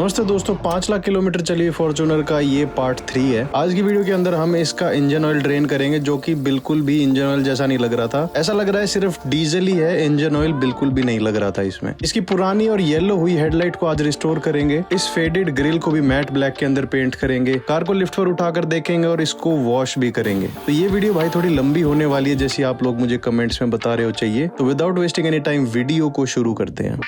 नमस्ते दोस्तों, 5 लाख किलोमीटर चली फॉर्च्यूनर का ये पार्ट 3 है। आज की वीडियो के अंदर हम इसका इंजन ऑयल ड्रेन करेंगे, जो कि बिल्कुल भी इंजन ऑयल जैसा नहीं लग रहा था। ऐसा लग रहा है सिर्फ डीजल ही है, इंजन ऑयल बिल्कुल भी नहीं लग रहा था इसमें। इसकी पुरानी और येलो हुई हेडलाइट को आज रिस्टोर करेंगे। इस फेडेड ग्रिल को भी मैट ब्लैक के अंदर पेंट करेंगे। कार को लिफ्ट पर उठाकर देखेंगे और इसको वॉश भी करेंगे। तो ये वीडियो भाई थोड़ी लंबी होने वाली है, जैसी आप लोग मुझे कमेंट्स में बता रहे हो चाहिए। तो without wasting any time video को शुरू करते हैं।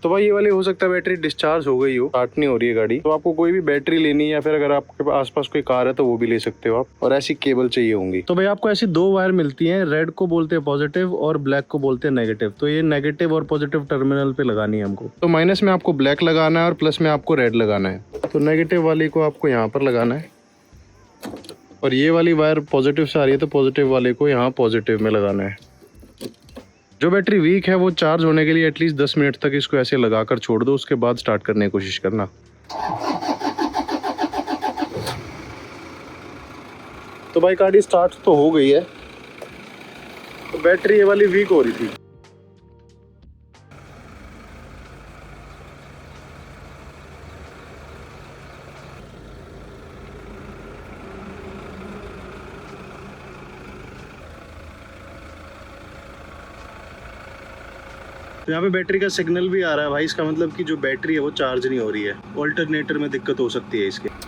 तो भाई ये वाली हो सकता है बैटरी डिस्चार्ज हो गई हो, स्टार्ट नहीं हो रही है गाड़ी। तो आपको कोई भी बैटरी लेनी है या फिर अगर आपके आसपास कोई कार है तो वो भी ले सकते हो आप। और ऐसी केबल चाहिए होंगी। तो भाई आपको ऐसी दो वायर मिलती हैं, रेड को बोलते हैं पॉजिटिव और ब्लैक को बोलते हैं नेगेटिव। तो ये नेगेटिव और पॉजिटिव टर्मिनल पे लगानी है हमको। तो माइनस में आपको ब्लैक लगाना है और प्लस में आपको रेड लगाना है। तो नेगेटिव वाली को आपको यहाँ पर लगाना है और ये वाली वायर पॉजिटिव से आ रही है तो पॉजिटिव वाले को यहाँ पॉजिटिव में लगाना है। जो बैटरी वीक है वो चार्ज होने के लिए एटलीस्ट 10 मिनट तक इसको ऐसे लगाकर छोड़ दो, उसके बाद स्टार्ट करने की कोशिश करना। तो भाई गाड़ी स्टार्ट तो हो गई है। तो बैटरी ये वाली वीक हो रही थी। तो यहाँ पे बैटरी का सिग्नल भी आ रहा है भाई, इसका मतलब कि जो बैटरी है वो चार्ज नहीं हो रही है। ऑल्टरनेटर में दिक्कत हो सकती है इसके।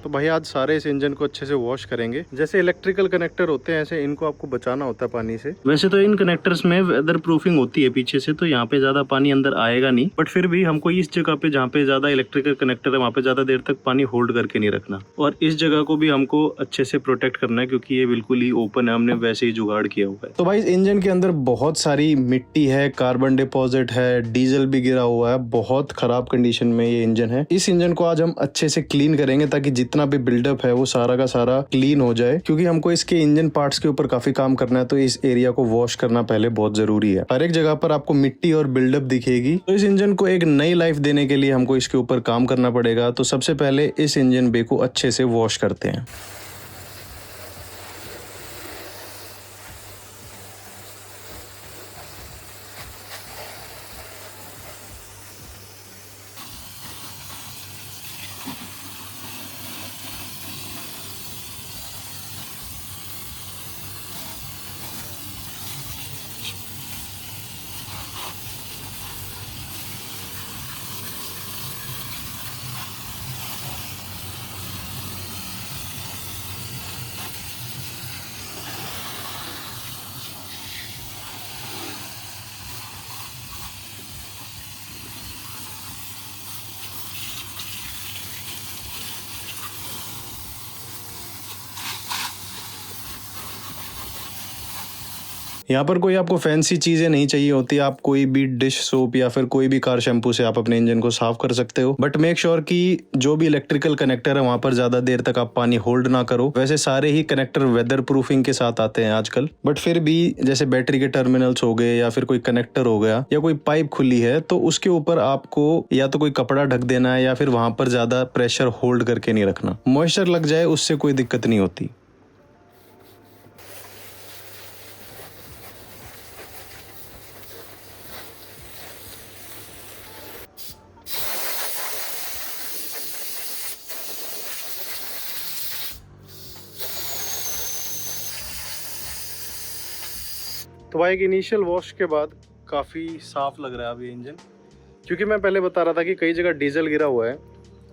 तो भाई आज सारे इस इंजन को अच्छे से वॉश करेंगे। जैसे इलेक्ट्रिकल कनेक्टर होते हैं ऐसे इनको आपको बचाना होता है पानी से। वैसे तो इन कनेक्टर्स में वेदर प्रूफिंग होती है पीछे से, तो यहाँ पे ज्यादा पानी अंदर आएगा नहीं। बट फिर भी हमको इस जगह पे जहाँ पे ज्यादा इलेक्ट्रिकल कनेक्टर है वहाँ पे ज्यादा देर तक पानी होल्ड करके नहीं रखना। और इस जगह को भी हमको अच्छे से प्रोटेक्ट करना है, क्योंकि ये बिल्कुल ही ओपन है, हमने वैसे ही जुगाड़ किया हुआ है। तो भाई इस इंजन के अंदर बहुत सारी मिट्टी है, कार्बन डिपॉजिट है, डीजल भी गिरा हुआ है। बहुत खराब कंडीशन में ये इंजन है। इस इंजन को आज हम अच्छे से क्लीन करेंगे ताकि जितना भी बिल्डअप है वो सारा का सारा क्लीन हो जाए, क्योंकि हमको इसके इंजन पार्ट्स के ऊपर काफी काम करना है। तो इस एरिया को वॉश करना पहले बहुत जरूरी है। हर एक जगह पर आपको मिट्टी और बिल्डअप दिखेगी। तो इस इंजन को एक नई लाइफ देने के लिए हमको इसके ऊपर काम करना पड़ेगा। तो सबसे पहले इस इंजन बे को अच्छे से वॉश करते हैं। यहाँ पर कोई आपको फैंसी चीजें नहीं चाहिए होती। आप कोई भी डिश सोप या फिर कोई भी कार शैम्पू से आप अपने इंजन को साफ कर सकते हो। बट मेक श्योर कि जो भी इलेक्ट्रिकल कनेक्टर है वहां पर ज्यादा देर तक आप पानी होल्ड ना करो। वैसे सारे ही कनेक्टर वेदर प्रूफिंग के साथ आते हैं आजकल, बट फिर भी जैसे बैटरी के टर्मिनल्स हो गए या फिर कोई कनेक्टर हो गया या कोई पाइप खुली है, तो उसके ऊपर आपको या तो कोई कपड़ा ढक देना है या फिर वहां पर ज्यादा प्रेशर होल्ड करके नहीं रखना। मॉइस्चर लग जाए उससे कोई दिक्कत नहीं होती। तो भाई एक इनिशियल वॉश के बाद काफ़ी साफ लग रहा है अभी इंजन, क्योंकि मैं पहले बता रहा था कि कई जगह डीजल गिरा हुआ है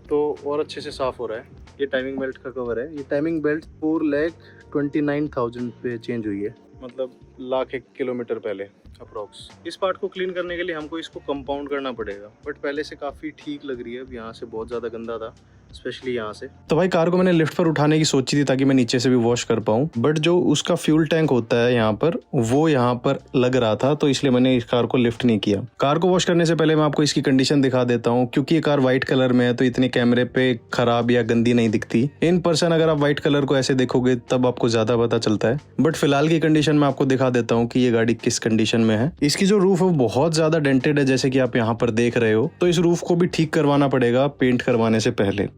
तो और अच्छे से साफ हो रहा है। ये टाइमिंग बेल्ट का कवर है। ये टाइमिंग बेल्ट 4,29,000 पे चेंज हुई है, मतलब 1,01,000 किलोमीटर पहले अप्रॉक्स। इस पार्ट को क्लीन करने के लिए हमको इसको कंपाउंड करना पड़ेगा, बट पहले से काफ़ी ठीक लग रही है। अब यहाँ से बहुत ज़्यादा गंदा था, स्पेशली यहाँ से। तो भाई कार को मैंने लिफ्ट पर उठाने की सोची थी ताकि मैं नीचे से भी वॉश कर पाऊँ, बट जो उसका फ्यूल टैंक होता है यहाँ पर, वो यहाँ पर लग रहा था, तो इसलिए मैंने इस कार को लिफ्ट नहीं किया। कार को वॉश करने से पहले मैं आपको इसकी कंडीशन दिखा देता हूँ, क्योंकि ये कार व्हाइट कलर में है तो इतने कैमरे पे खराब या गंदी नहीं दिखती। इन पर्सन अगर आप व्हाइट कलर को ऐसे देखोगे तब आपको ज्यादा पता चलता है, बट फिलहाल की कंडीशन में आपको दिखा देता हूँ कि ये गाड़ी किस कंडीशन में है। इसकी जो रूफ है वो बहुत ज्यादा डेंटेड है, जैसे कि आप यहाँ पर देख रहे हो, तो इस रूफ को भी ठीक करवाना पड़ेगा पेंट करवाने से पहले।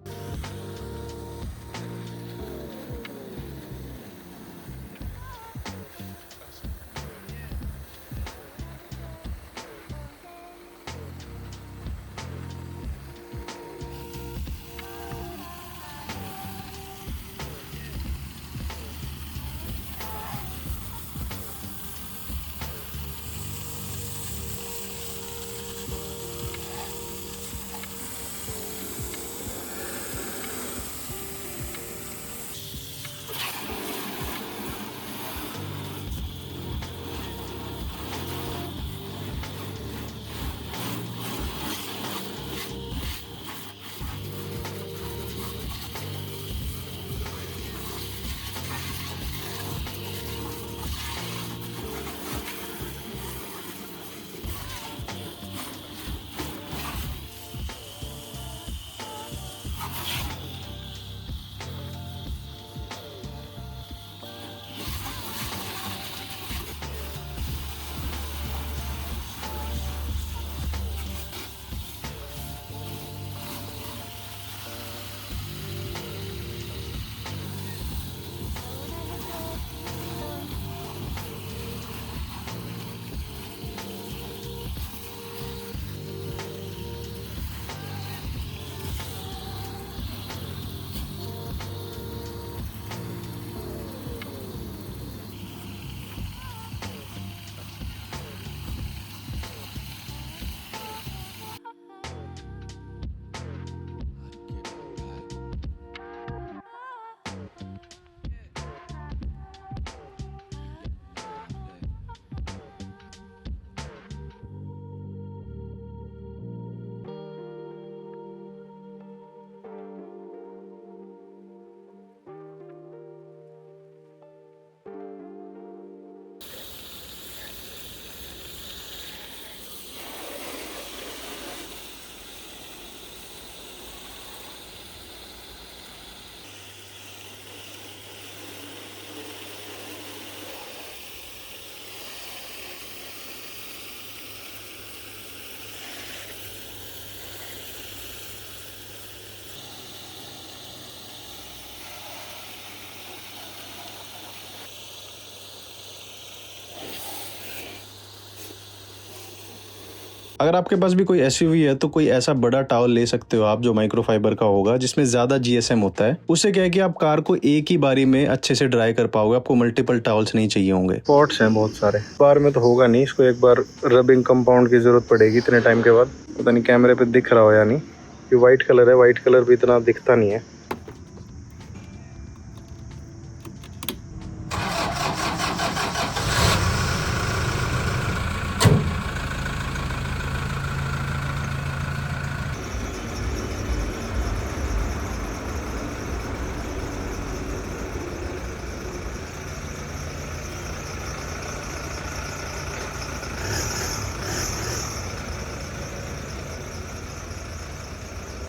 अगर आपके पास भी कोई एसयूवी है तो कोई ऐसा बड़ा टावल ले सकते हो आप, जो माइक्रोफाइबर का होगा, जिसमें ज्यादा जीएसएम होता है। उससे क्या है कि आप कार को एक ही बारी में अच्छे से ड्राई कर पाओगे, आपको मल्टीपल टावल्स नहीं चाहिए होंगे। स्पॉट्स हैं बहुत सारे, बार में तो होगा नहीं, इसको एक बार रबिंग कंपाउंड की जरूरत पड़ेगी इतने टाइम के बाद। पता नहीं कैमरे पे दिख रहा हो या नहीं, ये व्हाइट कलर है, व्हाइट कलर भी इतना दिखता नहीं है।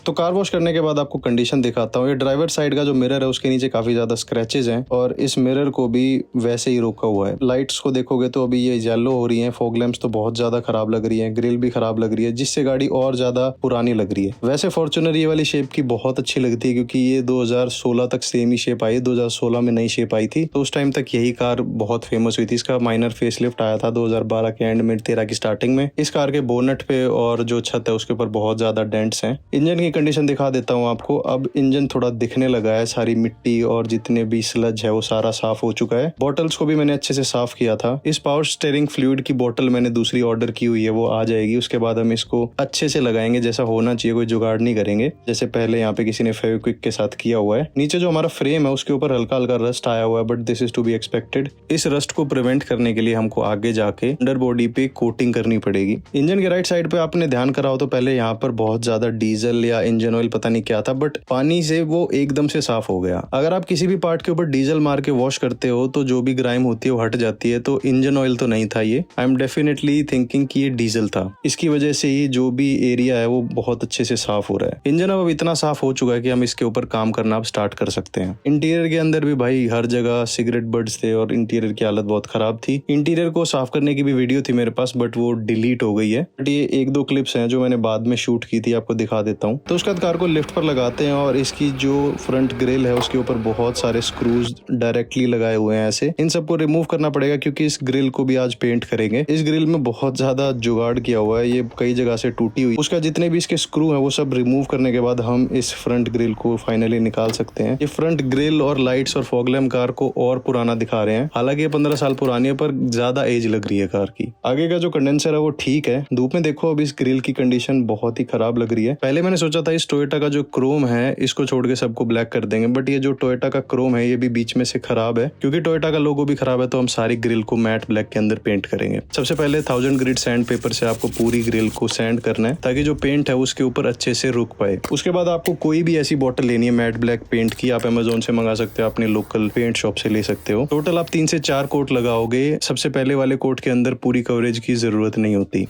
तो कार वॉश करने के बाद आपको कंडीशन दिखाता हूँ। ये ड्राइवर साइड का जो मिरर है उसके नीचे काफी ज्यादा स्क्रैचेस हैं और इस मिरर को भी वैसे ही रोका हुआ है। लाइट्स को देखोगे तो अभी ये येलो हो रही हैं, फॉग लैंप्स तो बहुत ज्यादा खराब लग रही हैं, ग्रिल भी खराब लग रही है, जिससे गाड़ी और ज्यादा पुरानी लग रही है। वैसे फॉर्च्यूनर ये वाली शेप की बहुत अच्छी लगती है, क्योंकि ये 2016 तक सेम ही शेप आई, 2016 में नई शेप आई थी, तो उस टाइम तक यही कार बहुत फेमस हुई थी। इसका माइनर फेसलिफ्ट आया था 2012 के एंड में, 13 की स्टार्टिंग में। इस कार के बोनट पे और जो छत है उसके ऊपर बहुत ज्यादा डेंट्स हैं। इंजन की कंडीशन दिखा देता हूँ आपको। अब इंजन थोड़ा दिखने लगा है, सारी मिट्टी और जितने भी स्लज है वो सारा साफ हो चुका है। बॉटल्स को भी मैंने अच्छे से साफ किया था। इस पावर स्टीयरिंग फ्लूइड की बोतल मैंने दूसरी ऑर्डर की हुई है, वो आ जाएगी। उसके बाद हम इसको अच्छे से लगाएंगे, जैसा होना चाहिए, कोई जुगाड़ नहीं करेंगे, जैसे पहले यहाँ पे किसी ने फेविक्विक के साथ किया हुआ है। नीचे जो हमारा फ्रेम है उसके ऊपर हल्का हल्का रस्ट आया हुआ है, but this is to be expected. इस रस्ट को प्रिवेंट करने के लिए हमको आगे जाके अंडर बॉडी पे कोटिंग करनी पड़ेगी। इंजन के राइट साइड पे आपने ध्यान करा हो तो पहले यहाँ पर बहुत ज्यादा डीजल या इंजन ऑयल पता नहीं क्या था, बट पानी से वो एकदम से साफ हो गया। अगर आप किसी भी पार्ट के ऊपर डीजल मार के वॉश करते हो तो जो भी ग्राइम होती है वो हट जाती है, तो इंजन ऑयल तो नहीं था ये। आई एम डेफिनेटली थिंकिंग कि ये डीजल था, इसकी वजह से ही जो भी एरिया है वो बहुत अच्छे से साफ हो रहा है। इंजन अब इतना साफ हो चुका है कि हम इसके ऊपर काम करना अब स्टार्ट कर सकते हैं। इंटीरियर के अंदर भी भाई हर जगह सिगरेट बर्ड्स थे और इंटीरियर की हालत बहुत खराब थी। इंटीरियर को साफ करने की भी वीडियो थी मेरे पास, बट वो डिलीट हो गई है। बट ये 1-2 क्लिप्स हैं जो मैंने बाद में शूट की थी, आपको दिखा देता हूँ। तो उसके बाद कार को लिफ्ट पर लगाते हैं और इसकी जो फ्रंट ग्रिल है उसके ऊपर बहुत सारे स्क्रूज डायरेक्टली लगाए हुए हैं ऐसे। इन सबको रिमूव करना पड़ेगा क्योंकि इस ग्रिल को भी आज पेंट करेंगे। इस ग्रिल में बहुत ज्यादा जुगाड़ किया हुआ है, ये कई जगह से टूटी हुई। उसका जितने भी इसके स्क्रू है वो सब रिमूव करने के बाद हम इस फ्रंट ग्रिल को फाइनली निकाल सकते हैं। ये फ्रंट ग्रिल और लाइट्स और फॉग लैम्प कार को और पुराना दिखा रहे हैं। हालांकि ये 15 साल पुरानी है पर ज्यादा एज लग रही है कार की। आगे का जो कंडेंसर है वो ठीक है, धूप में देखो अब इस ग्रिल की कंडीशन बहुत ही खराब लग रही है। पहले मैंने सोचा था इस टोयोटा का जो क्रोम है इसको छोड़ के सबको ब्लैक कर देंगे, बट ये जो टोयोटा का क्रोम है ये भी बीच में से खराब है। क्योंकि टोयोटा का लोगो भी खराब है तो हम सारी ग्रिल को मैट ब्लैक के अंदर पेंट करेंगे। सबसे पहले 1000 ग्रिड सैंड पेपर से आपको पूरी ग्रिल को सैंड करना है ताकि जो पेंट है उसके ऊपर अच्छे से रुक पाए। उसके बाद आपको कोई भी ऐसी बॉटल लेनी है मैट ब्लैक पेंट की, आप अमेजोन से मंगा सकते हो, अपने लोकल पेंट शॉप से ले सकते हो। टोटल आप 3 से 4 कोट लगाओगे। सबसे पहले वाले कोट के अंदर पूरी कवरेज की जरूरत नहीं होती।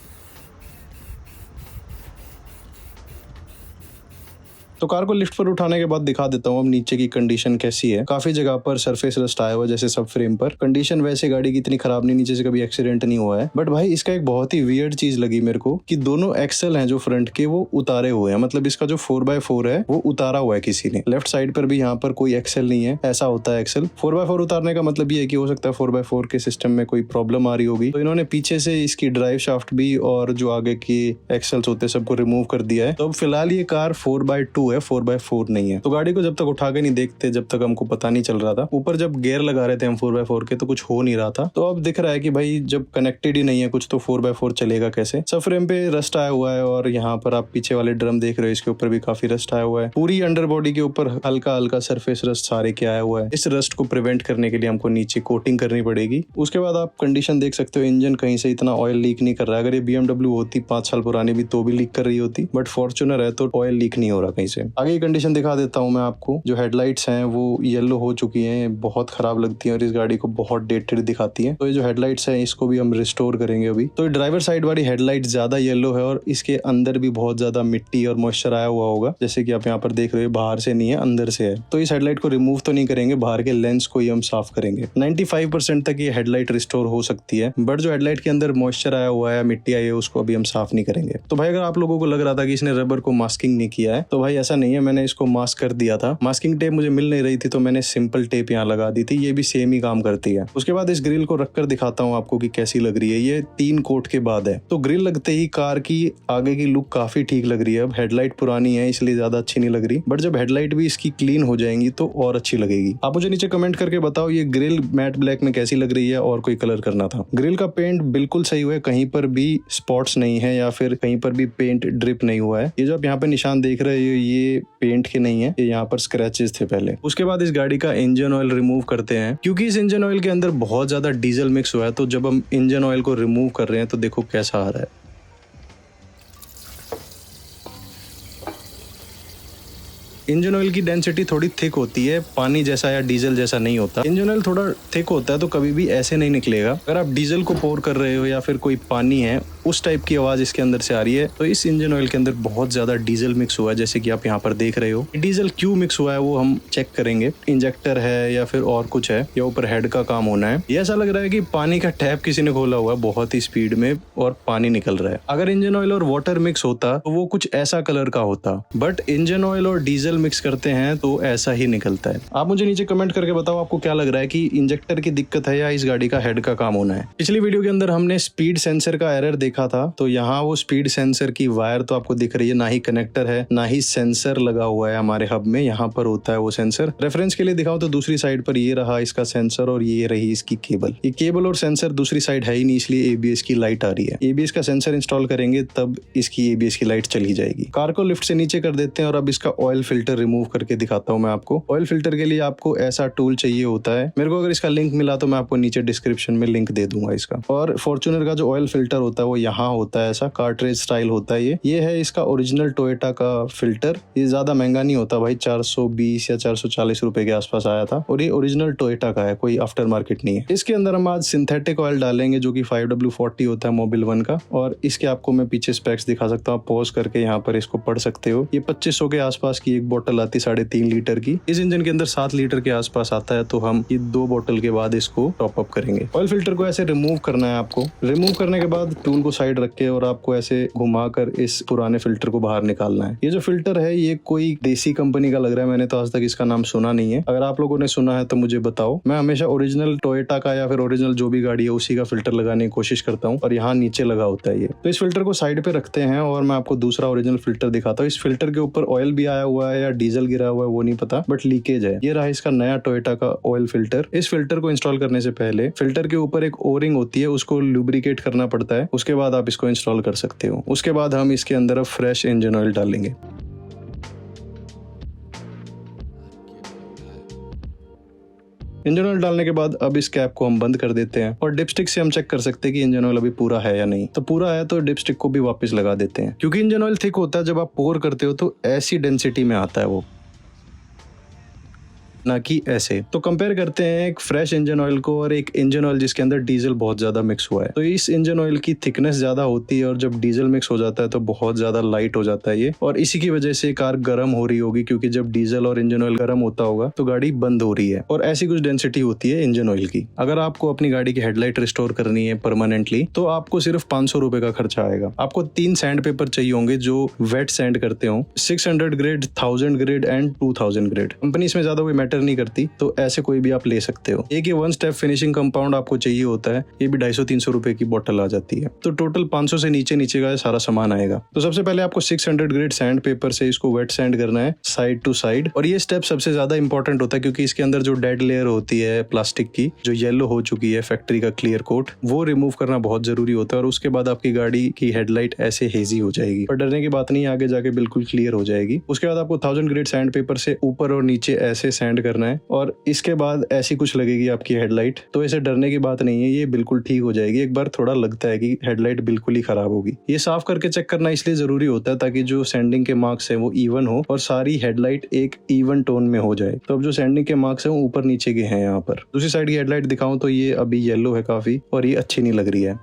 तो कार को लिफ्ट पर उठाने के बाद दिखा देता हूँ अब नीचे की कंडीशन कैसी है। काफी जगह पर सरफेस रस्ट आया हुआ है जैसे सब फ्रेम पर। कंडीशन वैसे गाड़ी की इतनी खराब नहीं, नीचे से कभी एक्सीडेंट नहीं हुआ है। बट भाई इसका एक बहुत ही वियर्ड चीज लगी मेरे को कि दोनों एक्सल हैं जो फ्रंट के वो उतारे हुए हैं। मतलब इसका जो 4x4 है वो उतारा हुआ है किसी ने। लेफ्ट साइड पर भी यहाँ पर कोई एक्सल नहीं है, ऐसा होता है एक्सल। 4x4 उतारने का मतलब ये है कि हो सकता है 4x4 के सिस्टम में कोई प्रॉब्लम आ रही होगी, तो इन्होंने पीछे से इसकी ड्राइव शाफ्ट भी और जो आगे की एक्सल्स होते हैं सबको रिमूव कर दिया है। तो अब फिलहाल ये कार 4x2 है, 4x4 नहीं है। तो गाड़ी को जब तक उठा के नहीं देखते, जब तक हमको पता नहीं चल रहा था। ऊपर जब गियर लगा रहे थे हम 4x4 के तो कुछ हो नहीं रहा था। तो अब दिख रहा है कि भाई जब कनेक्टेड ही नहीं है कुछ तो 4x4 चलेगा कैसे। सब फ्रेम पे रस्ट आया हुआ है और यहाँ पर आप पीछे वाले ड्रम देख रहे हो, इसके ऊपर भी काफी रस्ट आया हुआ है। पूरी अंडर बॉडी के ऊपर हल्का हल्का सरफेस रस्ट सारे के आया हुआ है। इस रस्ट को प्रिवेंट करने के लिए हमको नीचे कोटिंग करनी पड़ेगी। उसके बाद आप कंडीशन देख सकते हो, इंजन कहीं से इतना ऑयल लीक नहीं कर रहा है। अगर ये BMW होती 5 साल पुरानी भी तो भी लीक कर रही होती, बट फॉर्च्यूनर है तो ऑयल लीक नहीं हो रहा कहीं से। आगे की कंडीशन दिखा देता हूँ मैं आपको। जो हेडलाइट्स हैं वो येलो हो चुकी हैं, बहुत खराब लगती हैं और इस गाड़ी को बहुत डेटेड दिखाती हैं। तो ये जो हेडलाइट्स हैं इसको भी हम रिस्टोर करेंगे अभी। तो ड्राइवर साइड वाली हेडलाइट ज्यादा येलो है और इसके अंदर भी बहुत ज्यादा मिट्टी और मॉइस्चर आया हुआ होगा, जैसे कि आप यहाँ पर देख रहे हो। बाहर से नहीं है, अंदर से है। तो इस हेडलाइट को रिमूव तो नहीं करेंगे, बाहर के लेंस को ही हम साफ करेंगे। 95% तक ये हेडलाइट रिस्टोर हो सकती है, बट जो हेडलाइट के अंदर मॉइस्चर आया हुआ है, मिट्टी आई है, उसको अभी हम साफ नहीं करेंगे। तो भाई अगर आप लोगों को लग रहा था कि इसने रबर को मास्किंग नहीं किया है, तो भाई ऐसा नहीं है। मैंने इसको मास्क कर दिया था। मास्किंग टेप मुझे मिल नहीं रही थी तो मैंने सिंपल टेप यहाँ लगा दी थी, ये भी सेम ही काम करती है। उसके बाद इस ग्रिल को रखकर दिखाता हूँ आपको कि कैसी लग रही है। ये 3 कोट के बाद है। तो ग्रिल लगते ही कार की आगे की लुक काफी ठीक लग रही है। अब हेडलाइट पुरानी है इसलिए ज्यादा अच्छी नहीं लग रही, बट जब हेडलाइट भी इसकी क्लीन हो जाएंगी तो और अच्छी लगेगी। आप मुझे नीचे कमेंट करके बताओ ये ग्रिल मैट ब्लैक में कैसी लग रही है और कोई कलर करना था। ग्रिल का पेंट बिल्कुल सही हुआ है, कहीं पर भी स्पॉट्स नहीं है या फिर कहीं पर भी पेंट ड्रिप नहीं हुआ है। ये जो आप यहाँ पे निशान देख रहे हो ये पेंट के नहीं है, ये यहाँ पर स्क्रैचेस थे पहले। उसके बाद इस गाड़ी का इंजन ऑयल रिमूव करते हैं क्योंकि इस इंजन ऑयल के अंदर बहुत ज्यादा डीजल मिक्स हुआ है। तो जब हम इंजन ऑयल को रिमूव कर रहे हैं तो देखो कैसा आ रहा है। इंजन ऑयल की डेंसिटी थोड़ी थिक होती है, पानी जैसा या डीजल जैसा नहीं होता। इंजन ऑयल थोड़ा थिक होता है तो कभी भी ऐसे नहीं निकलेगा। अगर आप डीजल को पोर कर रहे हो या फिर कोई पानी है उस टाइप की आवाज इसके अंदर से आ रही है, तो इस इंजन ऑयल के अंदर बहुत ज्यादा डीजल मिक्स हुआ है, जैसे कि आप यहाँ पर देख रहे हो। डीजल क्यों मिक्स हुआ है वो हम चेक करेंगे। इंजेक्टर है या फिर और कुछ है या ऊपर हेड का काम होना है। ये ऐसा लग रहा है कि पानी का टैप किसी ने खोला हुआ है बहुत ही स्पीड में और पानी निकल रहा है। अगर इंजन ऑयल और वाटर मिक्स होता तो वो कुछ ऐसा कलर का होता, बट इंजन ऑयल और डीजल मिक्स करते हैं तो ऐसा ही निकलता है। आप मुझे नीचे कमेंट करके बताओ आपको क्या लग रहा है कि इंजेक्टर की दिक्कत है या इस गाड़ी का हेड का काम होना है। पिछली वीडियो के अंदर हमने स्पीड सेंसर का एरर देखा था, तो यहाँ वो स्पीड सेंसर की वायर तो आपको दिख रही है, ना ही कनेक्टर है ना ही सेंसर लगा हुआ है हमारे हब में। यहाँ पर होता है वो सेंसर। रेफरेंस के लिए दिखाओ तो दूसरी साइड पर ये रहा इसका सेंसर और ये रही इसकी केबल। ये केबल और सेंसर दूसरी साइड है ही नहीं, इसलिए एबीएस की लाइट आ रही है। एबीएस का सेंसर इंस्टॉल करेंगे तब इसकी एबीएस की लाइट चली जाएगी। कार को लिफ्ट से नीचे कर देते हैं और अब इसका ऑयल फिल्टर फिल्टर रिमूव करके दिखाता हूँ मैं आपको। ऑयल फिल्टर के लिए आपको ऐसा टूल चाहिए होता है। मेरे को अगर इसका लिंक मिला तो मैं आपको नीचे डिस्क्रिप्शन में लिंक दे दूंगा इसका। और फॉर्च्यूनर का जो ऑयल फिल्टर होता है वो यहाँ होता है, ऐसा कार्ट्रिज स्टाइल होता है। ये है इसका ओरिजिनल टोयोटा का फिल्टर। ये ज्यादा महंगा नहीं होता भाई, 420 या 440 रुपए के आसपास आया था, और ये ओरिजिनल टोयोटा का है, कोई आफ्टर मार्केट नहीं है। इसके अंदर हम आज सिंथेटिक ऑयल डालेंगे जो कि 5W40 होता है मोबिल 1 का। और इसके आपको मैं पीछे स्पेक्स दिखा सकता हूँ, पॉज करके यहाँ पर इसको पढ़ सकते हो। ये 2500 के आसपास की एक बोतल आती है, 3.5 लीटर की। इस इंजन के अंदर 7 लीटर के आसपास आता है, तो हम ये 2 बोतल के बाद इसको टॉप अप करेंगे। ऑयल फिल्टर को ऐसे रिमूव करना है आपको। रिमूव करने के बाद टूल को साइड रख के और आपको ऐसे घुमाकर इस पुराने फिल्टर को बाहर निकालना है। ये जो फिल्टर है ये कोई देसी कंपनी का लग रहा है, मैंने तो आज तक इसका नाम सुना नहीं है। अगर आप लोगों ने सुना है तो मुझे बताओ। मैं हमेशा ओरिजिनल टोयोटा का या फिर ओरिजिनल जो भी गाड़ी है उसी का फिल्टर लगाने की कोशिश करता हूँ, और यहाँ नीचे लगा होता है ये। तो इस फिल्टर को साइड पे रखते हैं और मैं आपको दूसरा ओरिजिनल फिल्टर दिखाता हूँ। इस फिल्टर के ऊपर ऑयल भी आया हुआ है या डीजल गिरा हुआ है वो नहीं पता, बट लीकेज है। ये रहा इसका नया टोयोटा का ऑयल फिल्टर। इस फिल्टर को इंस्टॉल करने से पहले फिल्टर के ऊपर एक ओरिंग होती है, उसको लुब्रिकेट करना पड़ता है। उसके बाद आप इसको इंस्टॉल कर सकते हो। उसके बाद हम इसके अंदर अब फ्रेश इंजन ऑयल डालेंगे। इंजन ऑयल डालने के बाद अब इस कैप को हम बंद कर देते हैं, और डिपस्टिक से हम चेक कर सकते हैं कि इंजन ऑयल अभी पूरा है या नहीं। तो पूरा है तो डिपस्टिक को भी वापस लगा देते हैं, क्योंकि इंजन ऑयल थिक होता है। जब आप पोर करते हो तो ऐसी डेंसिटी में आता है वो, ना कि ऐसे। तो कंपेयर करते हैं एक फ्रेश इंजन ऑयल को और एक इंजन ऑयल जिसके अंदर डीजल बहुत ज्यादा मिक्स हुआ है। तो इस इंजन ऑयल की थिकनेस ज्यादा होती है, और जब डीजल मिक्स हो जाता है तो बहुत ज्यादा लाइट हो जाता है ये, और इसी की वजह से कार गर्म हो रही होगी, क्योंकि जब डीजल और इंजन ऑयल गर्म होता होगा तो गाड़ी बंद हो रही है। और ऐसी कुछ डेंसिटी होती है इंजन ऑयल की। अगर आपको अपनी गाड़ी की हेडलाइट रिस्टोर करनी है परमानेंटली तो आपको सिर्फ 500 रुपए का खर्चा आएगा। आपको 3 सैंड पेपर चाहिए होंगे जो वेट सैंड करते हो, 600 grade, 1000 grade and 2000 grade. Company इसमें ज्यादा कोई मैटर नहीं करती, तो ऐसे कोई भी आप ले सकते हो। एक ये 1 स्टेप फिनिशिंग कंपाउंड आपको चाहिए होता है, ये भी 250-300 रुपए की बोतल आ जाती है। तो टोटल 500 से नीचे का सारा सामान आएगा। तो सबसे पहले आपको 600 ग्रेड सैंड पेपर से इसको वेट सैंड करना है साइड टू साइड, और ये स्टेप सबसे ज्यादा इंपॉर्टेंट होता है, क्योंकि इसके अंदर जो डेड लेयर होती है प्लास्टिक की, जो येलो हो चुकी है फैक्ट्री का क्लियर कोट, वो रिमूव करना बहुत जरूरी होता है। और उसके बाद आपकी गाड़ी की हेडलाइट ऐसे हेजी हो जाएगी, पर डरने की बात नहीं, आगे जाके बिल्कुल क्लियर हो जाएगी। उसके बाद आपको 1000 ग्रेड सैंड पेपर से ऊपर और नीचे ऐसे सैंड करना है, और इसके बाद ऐसी कुछ लगेगी आपकी हेडलाइट। तो ऐसे डरने की बात नहीं है, ये बिल्कुल ठीक हो जाएगी। एक बार थोड़ा लगता है कि हेडलाइट बिल्कुल ही खराब होगी। ये साफ करके चेक करना इसलिए जरूरी होता है ताकि जो सैंडिंग के मार्क्स है वो इवन हो और सारी हेडलाइट एक इवन टोन में हो जाए। तो अब जो सैंडिंग के मार्क्स है वो ऊपर नीचे के हैं। यहाँ पर दूसरी साइड की हेडलाइट दिखाऊं तो ये अभी येलो है काफी, और ये अच्छी नहीं लग रही है।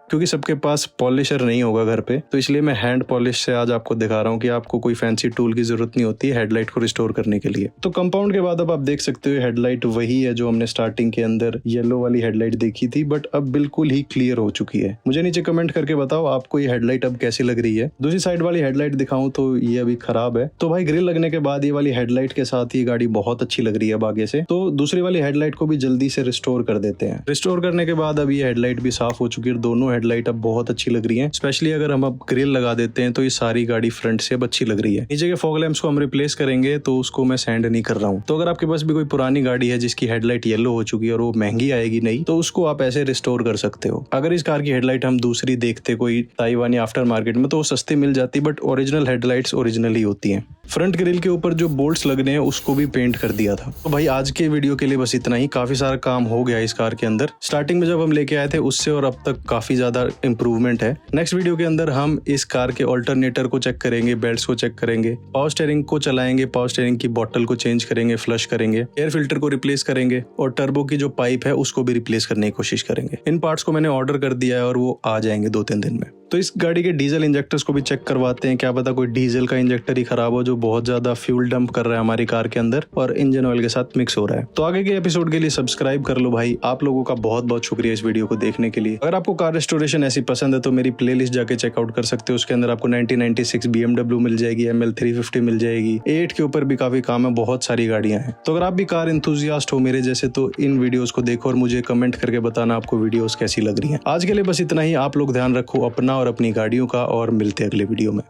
क्योंकि सबके पास पॉलिशर नहीं होगा घर पे, तो इसलिए मैं हैंड पॉलिश से आज आपको दिखा रहा हूँ कि आपको कोई फैंसी टूल की जरूरत नहीं होती है हेडलाइट को रिस्टोर करने के लिए। तो कंपाउंड के बाद अब आप देख सकते हो हेडलाइट वही है जो हमने स्टार्टिंग के अंदर येलो वाली हेडलाइट देखी थी, बट अब बिल्कुल ही क्लियर हो चुकी है। मुझे नीचे कमेंट करके बताओ आपको ये हेडलाइट अब कैसी लग रही है। दूसरी साइड वाली हेडलाइट दिखाऊं तो ये अभी खराब है। तो भाई ग्रिल लगने के बाद ये वाली हेडलाइट के साथ ये गाड़ी बहुत अच्छी लग रही है अब आगे से। तो दूसरी वाली हेडलाइट को भी जल्दी से रिस्टोर कर देते हैं। रिस्टोर करने के बाद अब ये हेडलाइट भी साफ हो चुकी है, दोनों हेडलाइट अब बहुत अच्छी लग रही है। स्पेशली अगर हम अब ग्रिल लगा देते हैं तो ये सारी गाड़ी फ्रंट से अब अच्छी लग रही है। नीचे के फॉग लैंप्स को हम रिप्लेस करेंगे, तो उसको मैं सैंड नहीं कर रहा हूँ। तो अगर आपके पास भी कोई पुरानी गाड़ी है जिसकी हेडलाइट येलो हो चुकी है और वो महंगी आएगी नहीं, तो उसको आप ऐसे रिस्टोर कर सकते हो। अगर इस कार की हेडलाइट हम दूसरी देखते कोई ताइवान या आफ्टर मार्केट में तो वो सस्ती मिल जाती, बट ओरिजिनल हेडलाइट्स ओरिजिनल ही होती हैं। फ्रंट ग्रिल के ऊपर जो बोल्ट्स लगने हैं उसको भी पेंट कर दिया था। तो भाई आज के वीडियो के लिए बस इतना ही। काफी सारा काम हो गया इस कार के अंदर। स्टार्टिंग में जब हम लेके आए थे उससे और अब तक काफी ज्यादा इंप्रूवमेंट है। नेक्स्ट वीडियो के अंदर हम इस कार के ऑल्टरनेटर को चेक करेंगे, बेल्ट्स को चेक करेंगे, पावर स्टीयरिंग को चलाएंगे, पावर स्टीयरिंग की बॉटल को चेंज करेंगे, फ्लश करेंगे, एयर फिल्टर को रिप्लेस करेंगे, और टर्बो की जो पाइप है उसको भी रिप्लेस करने की कोशिश करेंगे। इन पार्ट्स को मैंने ऑर्डर कर दिया है और वो आ जाएंगे 2-3 दिन में। तो इस गाड़ी के डीजल इंजेक्टर्स को भी चेक करवाते हैं, क्या पता कोई डीजल का इंजेक्टर ही खराब हो जो बहुत ज्यादा फ्यूल डंप कर रहा है हमारी कार के अंदर और इंजन ऑयल के साथ मिक्स हो रहा है। तो आगे के एपिसोड के लिए सब्सक्राइब कर लो भाई। आप लोगों का बहुत बहुत शुक्रिया इस वीडियो को देखने के लिए। अगर आपको कार रेस्टोरेशन ऐसी पसंद है तो मेरी प्लेलिस्ट जाके चेकआउट कर सकते हो। उसके अंदर आपको 1996 BMW मिल जाएगी, ML 350 मिल जाएगी, A8 के ऊपर भी काफी काम है, बहुत सारी गाड़ियां हैं। तो अगर आप भी कार इंथुजियास्ट हो मेरे जैसे तो इन वीडियोस को देखो और मुझे कमेंट करके बताना आपको वीडियोस कैसी लग रही हैं। आज के लिए बस इतना ही। आप लोग ध्यान रखो अपना और अपनी गाड़ियों का, और मिलते हैं अगले वीडियो में।